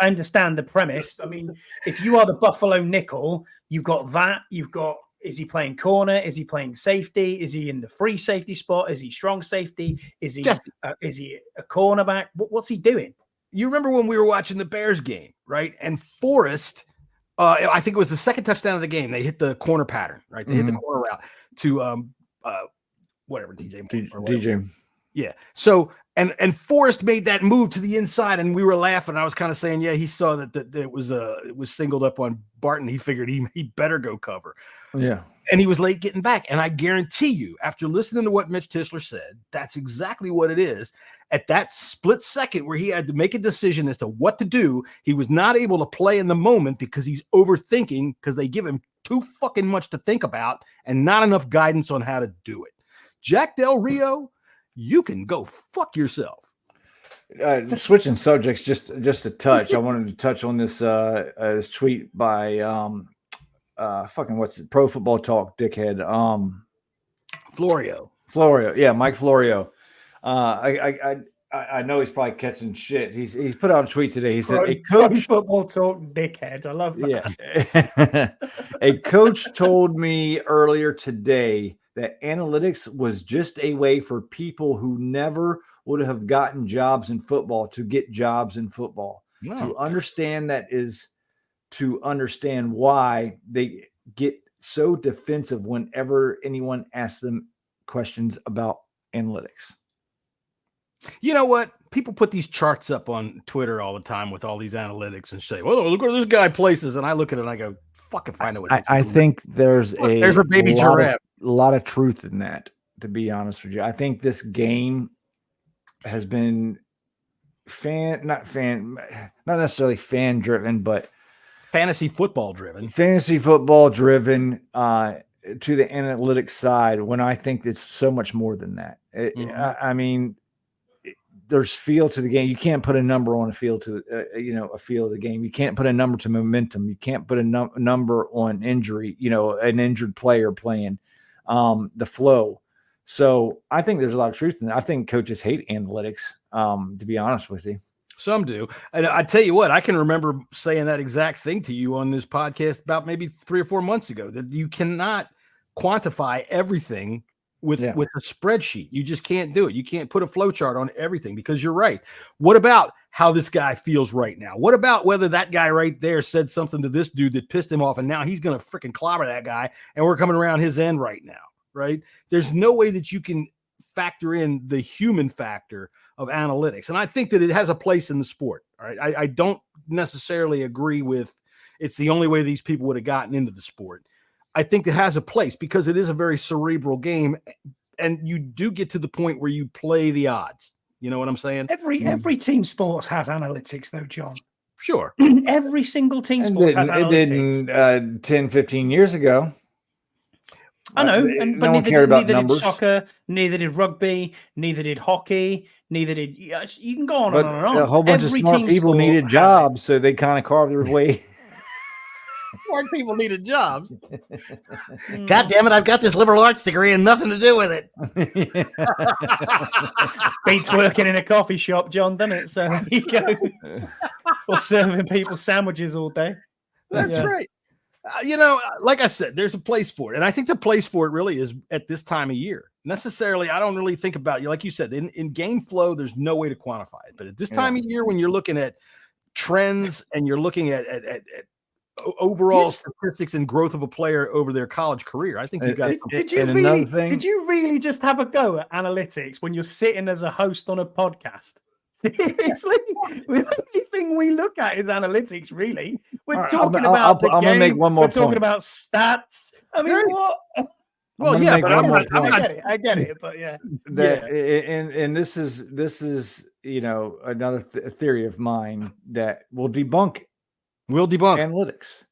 the premise. I mean, if you are the Buffalo nickel, you've got that. You've got, is he playing corner? Is he playing safety? Is he in the free safety spot? Is he strong safety? Is he a cornerback? What's he doing? You remember when we were watching the Bears game, right? And Forrest, I think it was the second touchdown of the game. They hit the corner pattern, right? They hit the corner route to whatever DJ. Yeah. So and Forrest made that move to the inside, and we were laughing. I was kind of saying, yeah, he saw that it was singled up on Barton. He figured he better go cover. Yeah. And he was late getting back. And I guarantee you, after listening to what Mitch Tischler said, that's exactly what it is. At that split second where he had to make a decision as to what to do, he was not able to play in the moment because he's overthinking, because they give him too fucking much to think about and not enough guidance on how to do it. Jack Del Rio, you can go fuck yourself. Switching subjects just a touch. I wanted to touch on this tweet by what's it? Pro Football Talk dickhead. Florio. Yeah, Mike Florio. I I know he's probably catching shit. He's put out a tweet today. He said, "A Pro coach, football talk, dickhead." I love that. yeah, a coach told me earlier today that analytics was just a way for people who never would have gotten jobs in football to get jobs in football. No. To understand that is to understand why they get so defensive whenever anyone asks them questions about analytics. You know what? People put these charts up on Twitter all the time with all these analytics and say, "Well, look where this guy places," and I look at it and I go, "Fuck if I know what." I think there's a baby giraffe. A lot of truth in that. To be honest with you, I think this game has been not necessarily fan driven, but fantasy football driven. Fantasy football driven to the analytics side. When I think it's so much more than that. I mean. There's feel to the game. You can't put a number on a feel to, a feel of the game. You can't put a number to momentum. You can't put a number on injury, an injured player playing, the flow. So I think there's a lot of truth in that. I think coaches hate analytics, to be honest with you. Some do. And I tell you what, I can remember saying that exact thing to you on this podcast about maybe 3 or 4 months ago, that you cannot quantify everything with a spreadsheet. You just can't do it. You can't put a flow chart on everything, because you're right. What about how this guy feels right now? What about whether that guy right there said something to this dude that pissed him off, and now he's going to freaking clobber that guy, and we're coming around his end right now, right? There's no way that you can factor in the human factor of analytics. And I think that it has a place in the sport. All right. I don't necessarily agree with it's the only way these people would have gotten into the sport. I think it has a place because it is a very cerebral game, and you do get to the point where you play the odds. You know what I'm saying? Every team sports has analytics, though, John. Sure. Every single team sports has analytics. It didn't 10, 15 years ago. I know, but no one cared about numbers. Did soccer, neither did rugby, neither did hockey, neither did. You can go on and on and on. A whole bunch of smart people needed jobs, so they kind of carved their way. Smart people needed jobs. God damn it! I've got this liberal arts degree and nothing to do with it. Beats working in a coffee shop, John, doesn't it? So there you go. Or serving people sandwiches all day. That's right. Like I said, there's a place for it. And I think the place for it really is at this time of year. Necessarily, I don't really think about, like you said, in game flow, there's no way to quantify it. But at this time of year, when you're looking at trends and you're looking at overall statistics and growth of a player over their college career, I think you got. Did you really just have a go at analytics when you're sitting as a host on a podcast? Seriously, the only thing we look at is analytics. Really, we're talking about the game. I'm gonna make one more point. Talking about stats. I mean, what? Well, yeah, but I get it, but yeah. And this is another theory of mine that will debunk. Analytics,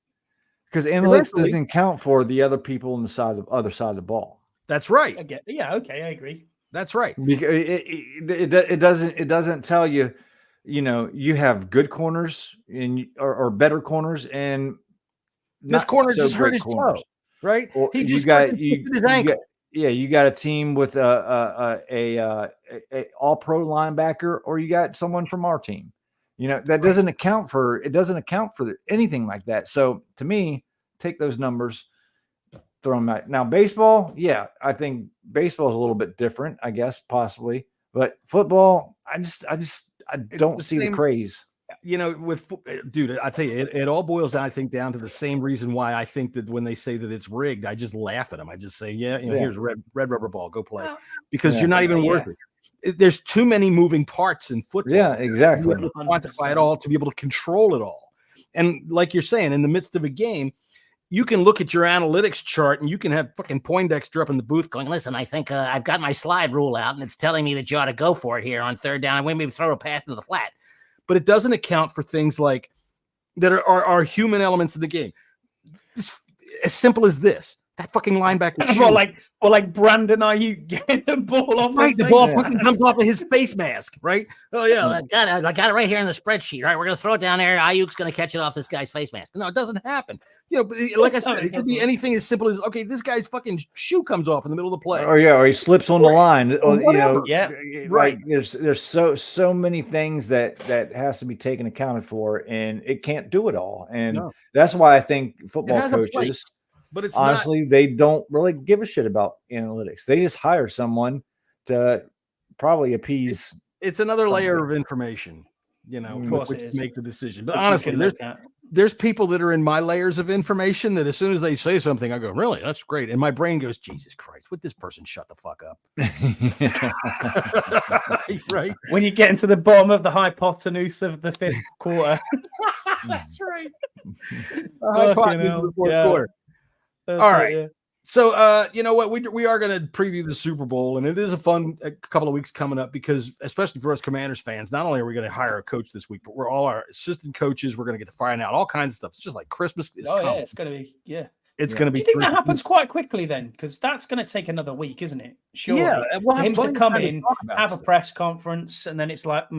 because analytics doesn't count for the other people on the other side of the ball. That's right. Okay, I agree. That's right. Because it doesn't tell you, you have good corners or better corners, and this corner just hurt his toe, right? Or he just his ankle. You got a team with a all pro linebacker, or you got someone from our team. That doesn't account for anything like that. So to me, take those numbers, throw them out. Now, baseball, I think baseball is a little bit different, I guess, possibly. But football, I don't see the craze. Dude, I tell you, it all boils down, I think, down to the same reason why I think that when they say that it's rigged, I just laugh at them. I just say, here's a red rubber ball, go play, because you're not even worth it. There's too many moving parts in football. Yeah, exactly. To quantify it all, to be able to control it all. And like you're saying, in the midst of a game, you can look at your analytics chart and you can have fucking Poindexter up in the booth going, listen, I think I've got my slide rule out and it's telling me that you ought to go for it here on third down. I maybe throw a pass into the flat. But it doesn't account for things like that are human elements of the game. As simple as this. That fucking linebacker. Or like Brandon Ayuk getting the ball off. Right, the ball fucking comes off of his face mask, right? Oh yeah, I got it right here in the spreadsheet. Right, we're gonna throw it down there. Ayuk's gonna catch it off this guy's face mask. No, it doesn't happen. But like I said, it could be anything as simple as okay, this guy's fucking shoe comes off in the middle of the play. Or he slips on the line. Yeah, right. There's so many things that has to be taken accounted for, and it can't do it all. And that's why I think football coaches. But it's honestly, they don't really give a shit about analytics. They just hire someone to probably appease. It's another layer of information, with which to make the decision. But honestly, there's people that are in my layers of information that as soon as they say something, I go, really? That's great. And my brain goes, Jesus Christ, would this person shut the fuck up? Right. When you get into the bottom of the hypotenuse of the fifth quarter. That's right. The hypotenuse of the fourth quarter. All right. Yeah. So, you know what? We are going to preview the Super Bowl, and it is a couple of weeks coming up because, especially for us Commanders fans, not only are we going to hire a coach this week, but we're all our assistant coaches. We're going to get to find out all kinds of stuff. It's just like Christmas is coming. Yeah, it's going to be, It's going to be. Do you think that happens quite quickly then? Because that's going to take another week, isn't it? Sure. Yeah. We'll have him to come in, have a press conference, and then it's like, okay,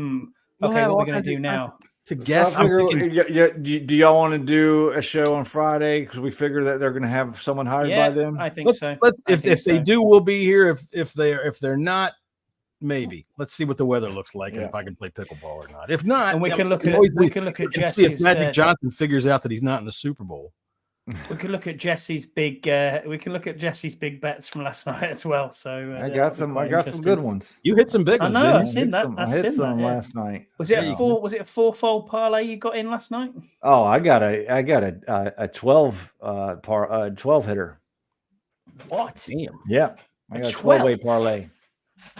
what are we going to do now? To guess, do y'all want to do a show on Friday? Because we figure that they're going to have someone hired by them. I think so. If they do, we'll be here. If they're not, maybe. Let's see what the weather looks like and if I can play pickleball or not. If not, and we can look at Jesse's. See if Magic Johnson figures out that he's not in the Super Bowl. We can look at Jessy's big. Big bets from last night as well. So I got some good ones. You hit some big ones. I know. Didn't you? I hit some last night. Was it a fourfold parlay you got in last night? Oh, I got a 12 hitter. What? Damn. Yeah, I got a 12-way parlay.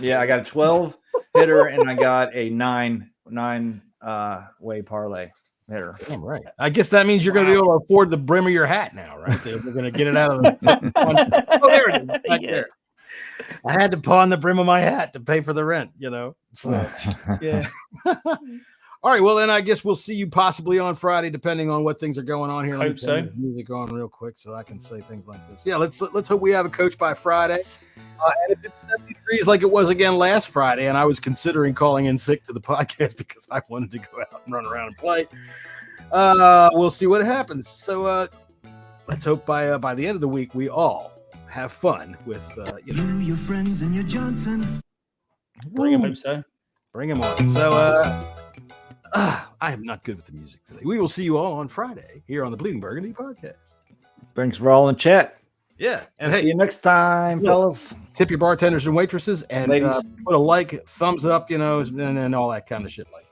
Yeah, I got a 12 hitter and I got a 9-way parlay. Hitter. Damn right. I guess that means you're going to be able to afford the brim of your hat now, right? We're going to get it out of the. Oh, there it is. Right there. I had to pawn the brim of my hat to pay for the rent, So, yeah. All right. Well, then I guess we'll see you possibly on Friday, depending on what things are going on here. Hope so. Music on real quick so I can say things like this. Yeah. Let's hope we have a coach by Friday. And if it's 70 degrees like it was again last Friday, and I was considering calling in sick to the podcast because I wanted to go out and run around and play, we'll see what happens. So let's hope by the end of the week we all have fun with your friends and your Johnson. Bring him. Hope so. Bring him on. So I am not good with the music today. We will see you all on Friday here on the Bleeding Burgundy podcast. Thanks for all in chat. Yeah, and see you next time, fellas. Tip your bartenders and waitresses, and put a like, thumbs up, and all that kind of shit like that.